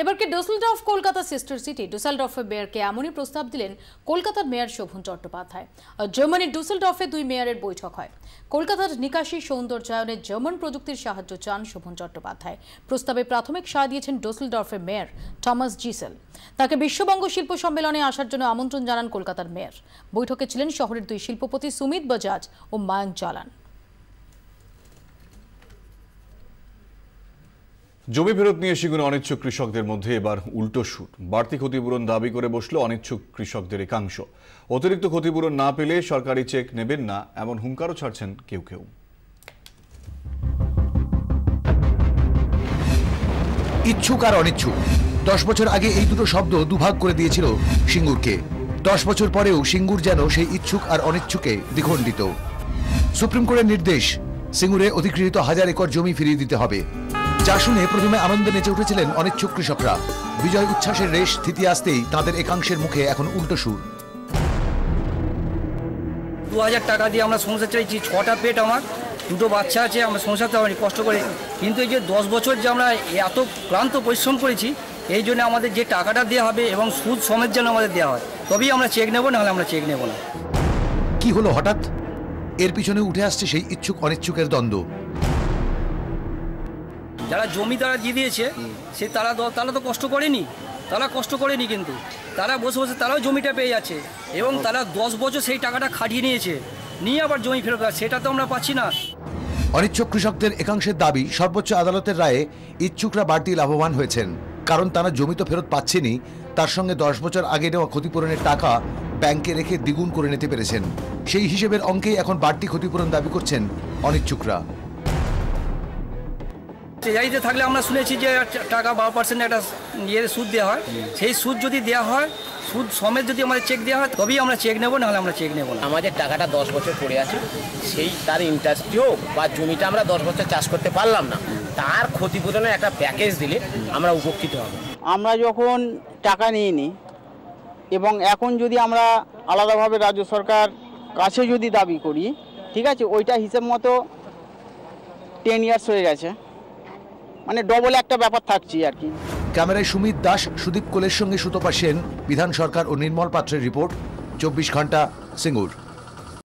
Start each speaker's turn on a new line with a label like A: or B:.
A: এবারকে Düsseldorf Kolkata sister city. ডুসেলডর্ফের মেয়রকে এমনই প্রস্তাব দিলেন কলকাতার মেয়র শোভন চট্টোপাধ্যায়। জার্মানির ডুসেলডর্ফে দুই মেয়রের বৈঠক হয়। কলকাতার নিকাশি সৌন্দর্যায়নে জার্মান প্রযুক্তির সাহায্য চান শোভন চট্টোপাধ্যায়। প্রস্তাবে প্রাথমিক সাড়া দিয়েছেন ডুসেলডর্ফের মেয়র টমাস জিসেল। তাকে বিশ্ববঙ্গ শিল্প সম্মেলনে আসার জন্য আমন্ত্রণ জানান কলকাতার মেয়র। বৈঠকে ছিলেন শহরের দুই শিল্পপতি সুমিত বাজাজ ও মায়াঙ্ক জালান।
B: জমি ফেরত নিয়ে সিঙ্গুরে অনিচ্ছুক কৃষকদের মধ্যে এবার উল্টো সুর। বাড়তি ক্ষতিপূরণ দাবি করে বসল অনিচ্ছুক কৃষকদের একাংশ। অতিরিক্ত ক্ষতিপূরণ না পেলে সরকারি চেক নেবেন না এমন হুঙ্কারও ছাড়ছেন কেউ কেউ।
C: ইচ্ছুক আর অনিচ্ছুক, 10 বছর আগে এই দুটো শব্দ দুভাগ করে দিয়েছিল সিঙ্গুরকে। 10 বছর পরেও সিঙ্গুর যেন সেই ইচ্ছুক আর অনিচ্ছুকে দ্বিখণ্ডিত। সুপ্রিম কোর্টের নির্দেশ, সিঙ্গুরে অধিগৃহীত 1000 একর জমি ফিরিয়ে দিতে হবে। যা শুনে প্রথমে আনন্দে নেচে উঠেছিলেন অনিচ্ছুক কৃষকরা। বিজয় উচ্ছ্বাসের রেশ থিতি আসতেই তাদের একাংশের মুখে এখন উল্টো সুর।
D: 2000 টাকা দিয়ে আমরা সংসার চাইছি, 6টা পেট, আমার 2টো বাচ্চা আছে, আমরা সংসার তো অনেক কষ্ট করে। কিন্তু এই যে 10 বছর যে আমরা এত ক্লান্ত পরিশ্রম করেছি, এই জন্য আমাদের যে টাকাটা দেওয়া হবে এবং সুদ সমেত যেন আমাদের দেওয়া হয়, তবেই আমরা চেক নেব, নাহলে আমরা চেক নেব না।
C: কি হলো হঠাৎ? এর পিছনে উঠে আসছে সেই ইচ্ছুক অনিচ্ছুকের দ্বন্দ্ব।
D: যারা জমি তারা দিয়ে দিয়েছে, সে তারা তো কষ্ট করেনি, কিন্তু তারা বসে বসে তারাও জমিটা পেয়ে যাচ্ছে এবং তারা 10 বছর সেই টাকাটা খাটিয়ে নিয়ে আবার জমি ফেরত, সেটা তো আমরা পাচ্ছি না।
C: অনিচ্ছুক কৃষকদের একাংশের দাবি, সর্বোচ্চ আদালতের রায়ে ইচ্ছুকরা বাড়তি লাভবান হয়েছেন, কারণ তারা জমি তো ফেরত পাচ্ছেনি, তার সঙ্গে 10 বছর আগে নেওয়া ক্ষতিপূরণের টাকা ব্যাংকে রেখে দ্বিগুণ করে নিতে পেরেছেন। সেই হিসেবের অঙ্কেই এখন বাড়তি ক্ষতিপূরণ দাবি করছেন অনিচ্ছুকরা।
D: ট্রেজারিতে থাকলে আমরা শুনেছি যে টাকা 12% একটা সুদ দেওয়া হয়, সেই সুদ যদি দেওয়া হয়, সুদ সমেত যদি আমাদের চেক দেওয়া হয়, তবেই আমরা চেক নেব, নাহলে আমরা চেক নেব না।
E: আমাদের টাকাটা 10 বছর পড়ে আছে, সেই তার ইন্টারেস্টই হোক বা জমিটা আমরা 10 বছর চাষ করতে পারলাম না, তার ক্ষতিপূরণের একটা প্যাকেজ দিলে আমরা উপকৃত হব।
F: আমরা যখন টাকা নিয়ে নিই এবং এখন যদি আমরা আলাদাভাবে রাজ্য সরকার কাছে যদি দাবি করি, ঠিক আছে, ওইটা হিসেব মতো 10 ইয়ার্স হয়ে গেছে, মানে ডবল একটা ব্যাপার থাকছে আর কি।
C: ক্যামেরায় সুমিত দাস, সুদীপ কোলের সঙ্গে সুতপা সেন, বিধান সরকার ও নির্মল পাত্রের রিপোর্ট, 24 ঘন্টা, সিঙ্গুর।